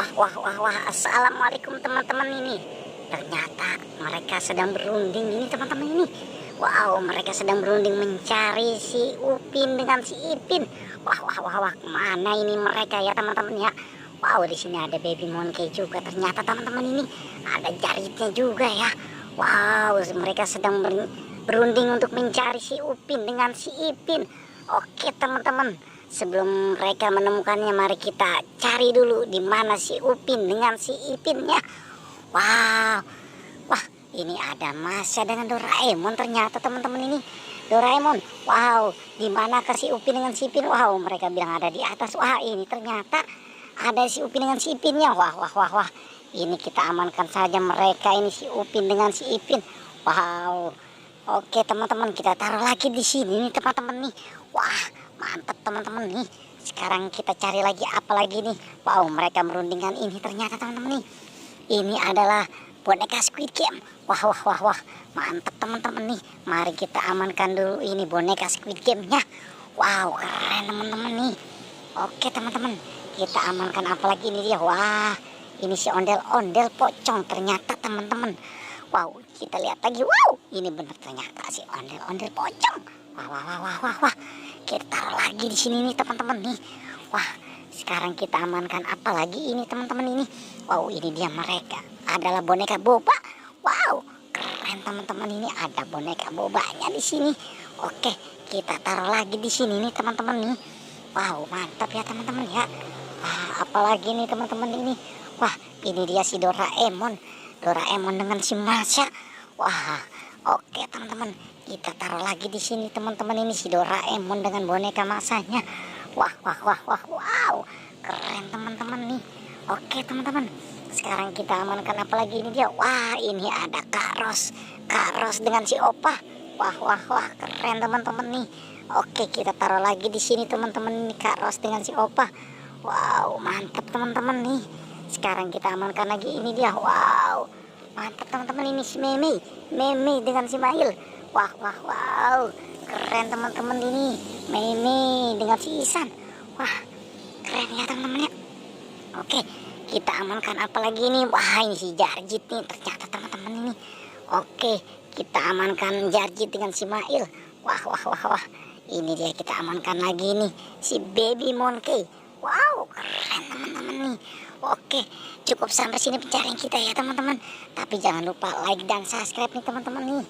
Wah, assalamualaikum teman-teman ini. Ternyata mereka sedang berunding ini teman-teman ini. Wow, mereka sedang berunding mencari si Upin dengan si Ipin. Wah, mana ini mereka ya teman-teman ya. Wow, di sini ada Baby Monkey juga. Ternyata teman-teman ini ada Jaritnya juga ya. Wow, mereka sedang berunding untuk mencari si Upin dengan si Ipin. Oke teman-teman, sebelum mereka menemukannya, mari kita cari dulu di mana si Upin dengan si Ipinnya. Wow, wah ini ada Masya dengan Doraemon ternyata teman-teman ini. Doraemon, wow, di mana ke si Upin dengan si Ipin? Wow, mereka bilang ada di atas. Wah, ini ternyata ada si Upin dengan si Ipinnya. Wah. Ini kita amankan saja mereka ini, si Upin dengan si Ipin. Wow. Oke teman-teman, kita taruh lagi di sini nih teman-teman nih. Wah, mantap teman-teman nih. Sekarang kita cari lagi apa lagi nih. Wow, mereka merundingkan ini ternyata teman-teman nih. Ini adalah boneka Squid Game. Wah. Mantap teman-teman nih. Mari kita amankan dulu ini boneka Squid Game-nya. Wow, keren teman-teman nih. Oke teman-teman, kita amankan apa lagi ini dia. Wah, ini si ondel-ondel pocong ternyata teman-teman. Wow, kita lihat lagi. Wow, ini benar ternyata si ondel-ondel pocong. Wah. Kita taruh lagi di sini nih teman-teman nih. Wah, sekarang kita amankan apa lagi ini teman-teman ini. Wow, ini dia mereka. Adalah boneka boba. Wow, keren teman-teman ini, ada boneka bobanya di sini. Oke, kita taruh lagi di sini nih teman-teman nih. Wow, mantap ya teman-teman ya. Apalagi nih teman-teman ini. Wah, ini dia si Doraemon dengan si Masya. Wah, oke teman-teman, kita taruh lagi di sini teman-teman ini si Doraemon dengan boneka masanya. Wah, wow, keren teman-teman nih. Oke teman-teman, sekarang kita amankan apa lagi ini dia. Wah, ini ada Kak Ros dengan si Opa. Wah, keren teman-teman nih. Oke, kita taruh lagi di sini teman-teman ini Kak Ros dengan si Opa. Wow, mantap teman-teman nih. Sekarang kita amankan lagi ini dia. Wow, mantap teman-teman ini si Meme dengan si Mail. Wah, keren teman-teman ini Meme dengan si Isan. Wah, keren ya teman-teman ya. Oke, kita amankan apa lagi ini. Wah, ini si Jarjit nih ternyata teman-teman ini. Oke, kita amankan Jarjit dengan si Mail. Wah, ini dia, kita amankan lagi nih si Baby Monkey. Wow, keren teman-teman nih. Oke, cukup sampai sini pencarian kita ya teman-teman. Tapi jangan lupa like dan subscribe nih teman-teman nih.